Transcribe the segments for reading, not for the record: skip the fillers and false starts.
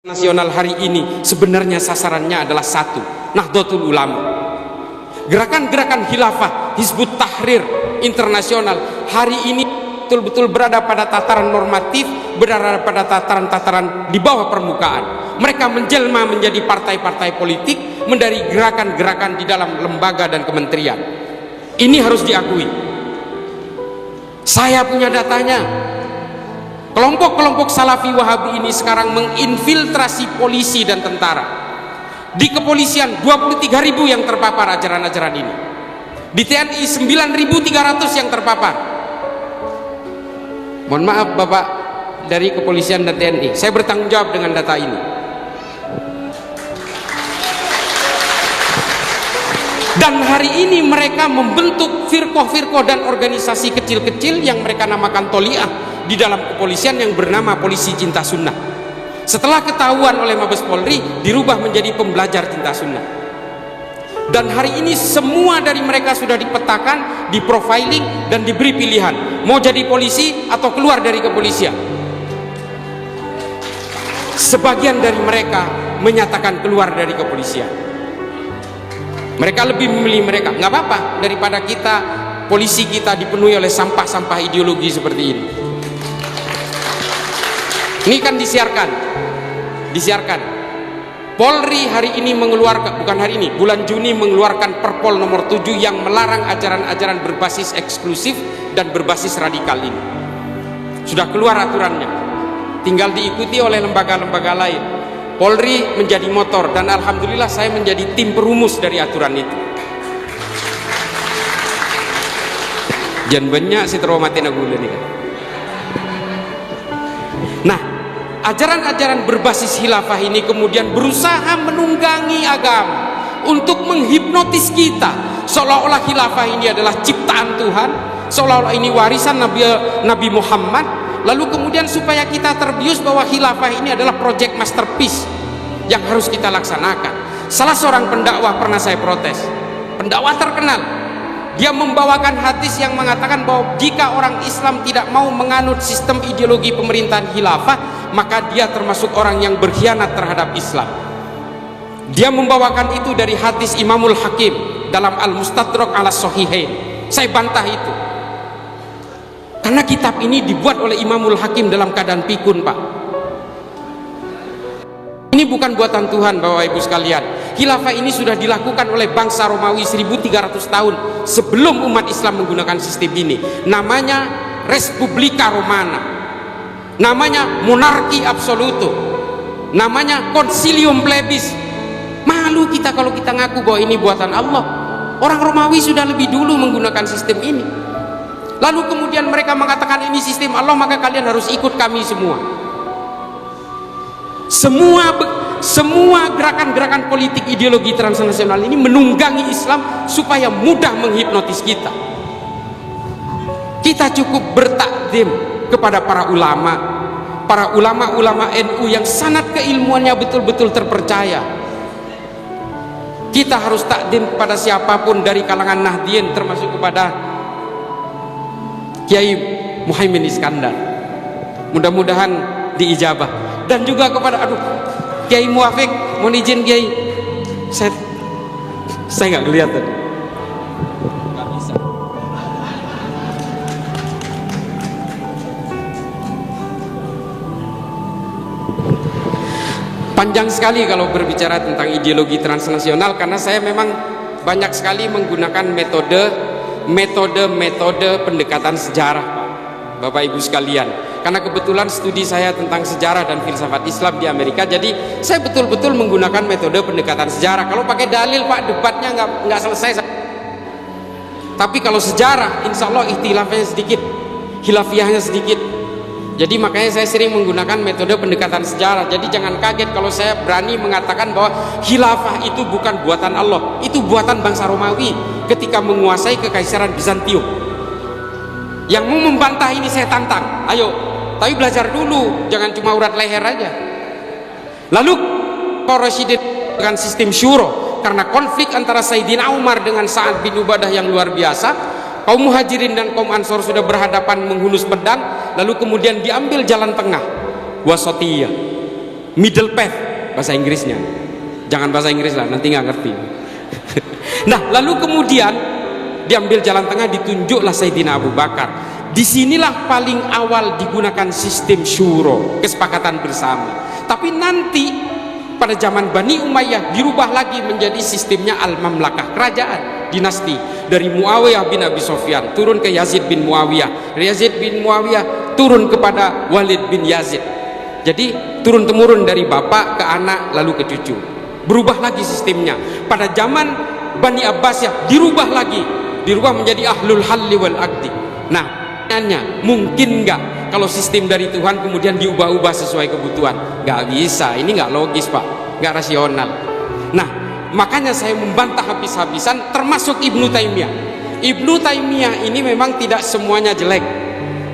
Nasional hari ini sebenarnya sasarannya adalah satu, Nahdlatul Ulama. Gerakan-gerakan khilafah, Hizbut Tahrir internasional hari ini betul-betul berada pada tataran normatif, berada pada tataran-tataran di bawah permukaan. Mereka menjelma menjadi partai-partai politik, menjadi gerakan-gerakan di dalam lembaga dan kementerian. Ini harus diakui. Saya punya datanya. Kelompok-kelompok Salafi Wahabi ini sekarang menginfiltrasi polisi dan tentara. Di kepolisian 23.000 yang terpapar ajaran-ajaran ini. Di TNI 9.300 yang terpapar. Mohon maaf Bapak dari kepolisian dan TNI, saya bertanggung jawab dengan data ini. Dan hari ini mereka membentuk firqah-firqah dan organisasi kecil-kecil yang mereka namakan Toliah di dalam kepolisian yang bernama Polisi Cinta Sunnah. Setelah ketahuan oleh Mabes Polri, dirubah menjadi pembelajar cinta sunnah. Dan hari ini semua dari mereka sudah dipetakan, diprofiling dan diberi pilihan, mau jadi polisi atau keluar dari kepolisian. Sebagian dari mereka menyatakan keluar dari kepolisian. Mereka lebih memilih mereka, nggak apa-apa daripada kita, polisi kita dipenuhi oleh sampah-sampah ideologi seperti ini. Ini kan disiarkan. Polri hari ini mengeluarkan, bukan hari ini, bulan Juni mengeluarkan Perpol nomor 7 yang melarang ajaran-ajaran berbasis eksklusif dan berbasis radikal ini. Sudah keluar aturannya, tinggal diikuti oleh lembaga-lembaga lain. Polri menjadi motor dan alhamdulillah saya menjadi tim perumus dari aturan itu. Jangan banyak si terowamatin aku ini kan. Nah, ajaran-ajaran berbasis khilafah ini kemudian berusaha menunggangi agama untuk menghipnotis kita, seolah-olah khilafah ini adalah ciptaan Tuhan, seolah-olah ini warisan Nabi Muhammad. Lalu kemudian supaya kita terbius bahwa khilafah ini adalah proyek masterpiece yang harus kita laksanakan. Salah seorang pendakwah pernah saya protes, pendakwah terkenal, dia membawakan hadis yang mengatakan bahwa jika orang Islam tidak mau menganut sistem ideologi pemerintahan khilafah, maka dia termasuk orang yang berkhianat terhadap Islam. Dia membawakan itu dari hadis Imamul Hakim dalam Al-Mustadrak ala Sahihain. Saya bantah itu, karena kitab ini dibuat oleh Imamul Hakim dalam keadaan pikun, Pak. Ini bukan buatan Tuhan, Bapak Ibu sekalian. Khilafah ini sudah dilakukan oleh bangsa Romawi 1300 tahun sebelum umat Islam menggunakan sistem ini. Namanya Respublika Romana, namanya monarki absoluto, namanya Concilium Plebis. Malu kita kalau kita ngaku bahwa ini buatan Allah. Orang Romawi sudah lebih dulu menggunakan sistem ini. Lalu kemudian mereka mengatakan ini sistem Allah, maka kalian harus ikut kami semua. Semua gerakan-gerakan politik ideologi transnasional ini menunggangi Islam supaya mudah menghipnotis kita. Kita cukup bertakdim kepada para ulama NU yang sanad keilmuannya betul-betul terpercaya. Kita harus takdim kepada siapapun dari kalangan Nahdien, termasuk kepada Kiai Muhaimin Iskandar. Mudah-mudahan diijabah. Dan juga kepada Kiai Muafik, mohon izin Kiai, saya nggak kelihatan, nggak bisa. Panjang sekali kalau berbicara tentang ideologi transnasional, karena saya memang banyak sekali menggunakan metode pendekatan sejarah, Bapak Ibu sekalian. Karena kebetulan studi saya tentang sejarah dan filsafat Islam di Amerika, jadi saya betul-betul menggunakan metode pendekatan sejarah. Kalau pakai dalil, Pak, debatnya nggak selesai. Tapi kalau sejarah, insya Allah ikhtilafnya sedikit, khilafiyahnya sedikit. Jadi makanya saya sering menggunakan metode pendekatan sejarah. Jadi jangan kaget kalau saya berani mengatakan bahwa khilafah itu bukan buatan Allah, itu buatan bangsa Romawi ketika menguasai kekaisaran Bizantium. Yang mau membantah ini saya tantang, ayo, tapi belajar dulu, jangan cuma urat leher aja. Lalu Rasyidin dengan sistem syuro, karena konflik antara Sayyidina Umar dengan Sa'ad bin Ubadah yang luar biasa, kaum Muhajirin dan kaum Ansor sudah berhadapan menghunus pedang, lalu kemudian diambil jalan tengah, wasatiyah. middle path bahasa Inggrisnya, jangan bahasa Inggris lah, nanti nggak ngerti. Nah, lalu kemudian diambil jalan tengah, ditunjuklah Sayyidina Abu Bakar. Disinilah paling awal digunakan sistem syuro, kesepakatan bersama. Tapi nanti pada zaman Bani Umayyah dirubah lagi menjadi sistemnya al-mamlakah, kerajaan dinasti, dari Muawiyah bin Abi Sufyan turun ke Yazid bin Muawiyah, Yazid bin Muawiyah turun kepada Walid bin Yazid. Jadi turun temurun dari bapak ke anak lalu ke cucu. Berubah lagi sistemnya. Pada zaman Bani Abbasiyah dirubah lagi, dirubah menjadi ahlul halli wal aqdi. Nah, mungkin nggak kalau sistem dari Tuhan kemudian diubah-ubah sesuai kebutuhan? Nggak bisa, ini nggak logis Pak, nggak rasional. Nah, makanya saya membantah habis-habisan, termasuk Ibnu Taimiyah. Ibnu Taimiyah ini memang tidak semuanya jelek.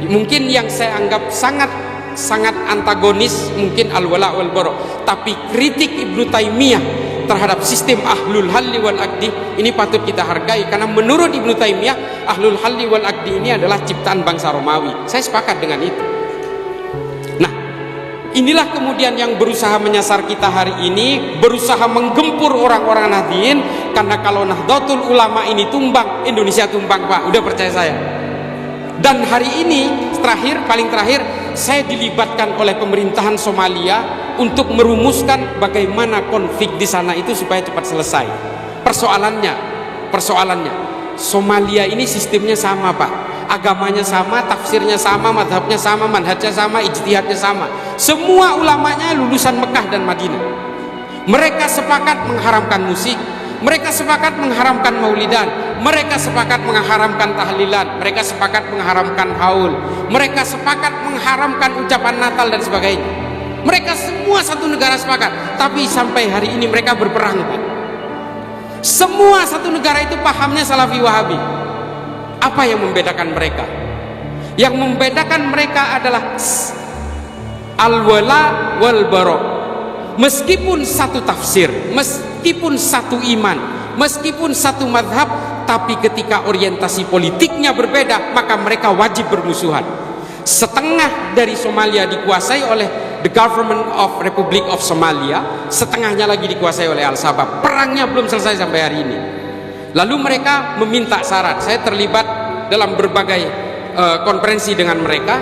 Mungkin yang saya anggap sangat antagonis mungkin al-wala wal bara, tapi kritik Ibnu Taimiyah terhadap sistem ahlul halli wal aqdi ini patut kita hargai, karena menurut Ibnu Taimiyah ahlul halli wal aqdi ini adalah ciptaan bangsa Romawi. Saya sepakat dengan itu. Nah, inilah kemudian yang berusaha menyasar kita hari ini, berusaha menggempur orang-orang Nahdliyin, karena kalau Nahdlatul Ulama ini tumbang, Indonesia tumbang Pak, udah percaya saya. Dan hari ini paling terakhir saya dilibatkan oleh pemerintahan Somalia untuk merumuskan bagaimana konflik di sana itu supaya cepat selesai. Persoalannya Somalia ini sistemnya sama Pak, agamanya sama, tafsirnya sama, madhabnya sama, manhajnya sama, ijtihadnya sama. Semua ulamanya lulusan Mekah dan Madinah. Mereka sepakat mengharamkan musik, mereka sepakat mengharamkan maulidan, mereka sepakat mengharamkan tahlilan, mereka sepakat mengharamkan haul, mereka sepakat mengharamkan ucapan Natal dan sebagainya. Mereka semua satu negara sepakat, tapi sampai hari ini mereka berperang Pak. Semua satu negara itu pahamnya Salafi Wahabi. Apa yang membedakan mereka? Yang membedakan mereka adalah al-wala wal bara. Meskipun satu tafsir, meskipun satu iman, meskipun satu madhab, tapi ketika orientasi politiknya berbeda, maka mereka wajib bermusuhan. Setengah dari Somalia dikuasai oleh the Government of Republic of Somalia, setengahnya lagi dikuasai oleh Al-Shabaab. Perangnya belum selesai sampai hari ini. Lalu mereka meminta syarat. Saya terlibat dalam berbagai konferensi dengan mereka.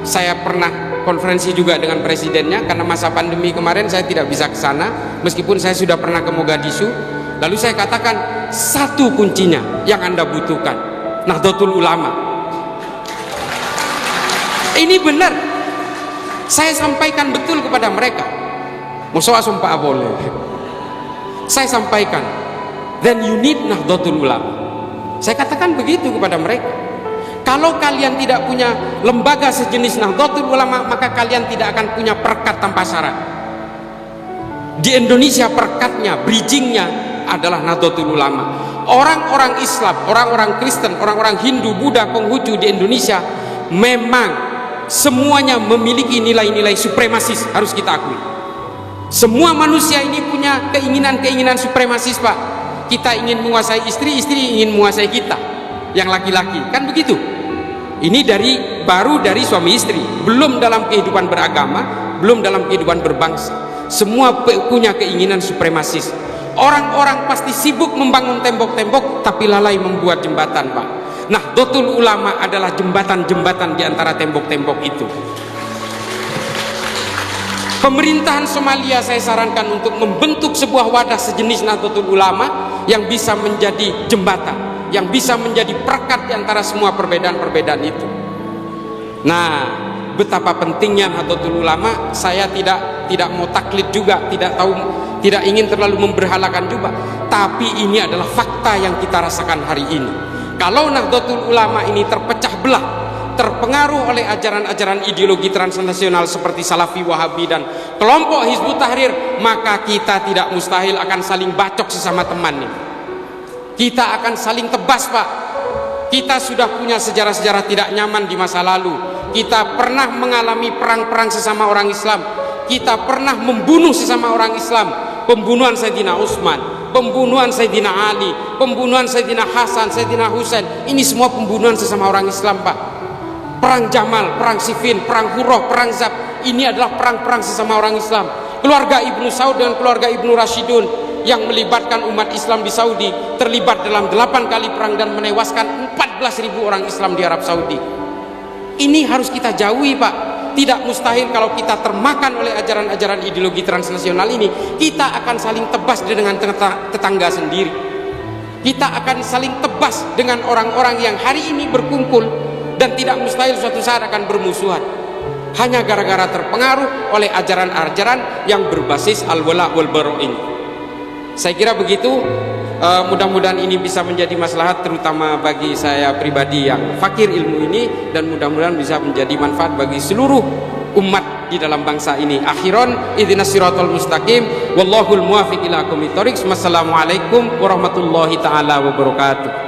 Saya pernah konferensi juga dengan presidennya, karena masa pandemi kemarin saya tidak bisa ke sana, meskipun saya sudah pernah ke Mogadishu. Lalu saya katakan, satu kuncinya yang Anda butuhkan, Nahdlatul Ulama. Ini benar, saya sampaikan betul kepada mereka. Musuh sumpah boleh. Saya sampaikan, then you need Nahdlatul Ulama. Saya katakan begitu kepada mereka. Kalau kalian tidak punya lembaga sejenis Nahdlatul Ulama, maka kalian tidak akan punya perekat tanpa syarat. Di Indonesia perekatnya, bridgingnya adalah Nahdlatul Ulama. Orang-orang Islam, orang-orang Kristen, orang-orang Hindu, Buddha, Konghucu di Indonesia memang semuanya memiliki nilai-nilai supremasis, harus kita akui. Semua manusia ini punya keinginan-keinginan supremasis Pak. Kita ingin menguasai istri, istri ingin menguasai kita yang laki-laki, kan begitu. Ini baru dari suami istri, belum dalam kehidupan beragama, belum dalam kehidupan berbangsa. Semua punya keinginan supremasis. Orang-orang pasti sibuk membangun tembok-tembok, tapi lalai membuat jembatan Pak. Nahdlatul Ulama adalah jembatan-jembatan di antara tembok-tembok itu. Pemerintahan Somalia saya sarankan untuk membentuk sebuah wadah sejenis Nahdlatul Ulama yang bisa menjadi jembatan, yang bisa menjadi perekat di antara semua perbedaan-perbedaan itu. Nah, betapa pentingnya Nahdlatul Ulama, saya tidak mau taklid juga, tidak ingin terlalu memberhalakan juga, tapi ini adalah fakta yang kita rasakan hari ini. Kalau Nahdlatul Ulama ini terpecah belah, terpengaruh oleh ajaran-ajaran ideologi transnasional seperti Salafi Wahabi dan kelompok Hizbut Tahrir, maka kita tidak mustahil akan saling bacok sesama temannya. Kita akan saling tebas Pak. Kita sudah punya sejarah-sejarah tidak nyaman di masa lalu. Kita pernah mengalami perang-perang sesama orang Islam. Kita pernah membunuh sesama orang Islam. Pembunuhan Sayyidina Utsman, pembunuhan Sayyidina Ali, pembunuhan Sayyidina Hasan, Sayyidina Husain. Ini semua pembunuhan sesama orang Islam Pak. Perang Jamal, perang Siffin, perang Hurrah, perang Zab, ini adalah perang-perang sesama orang Islam. keluarga Ibnu Saud dan keluarga Ibnu Rashidun yang melibatkan umat Islam di Saudi, terlibat dalam 8 kali perang dan menewaskan 14.000 orang Islam di Arab Saudi. Ini harus kita jauhi, Pak. Tidak mustahil kalau kita termakan oleh ajaran-ajaran ideologi transnasional ini, kita akan saling tebas dengan tetangga sendiri. Kita akan saling tebas dengan orang-orang yang hari ini berkumpul dan tidak mustahil suatu saat akan bermusuhan, hanya gara-gara terpengaruh oleh ajaran-ajaran yang berbasis al-wala wal bara ini. Saya kira begitu. Mudah-mudahan ini bisa menjadi maslahat terutama bagi saya pribadi yang fakir ilmu ini, dan mudah-mudahan bisa menjadi manfaat bagi seluruh umat di dalam bangsa ini. Akhiran, ihdinas siratal mustaqim, wallahul muwaffiq ila aqwamit thoriq. Wassalamualaikum warahmatullahi taala wabarakatuh.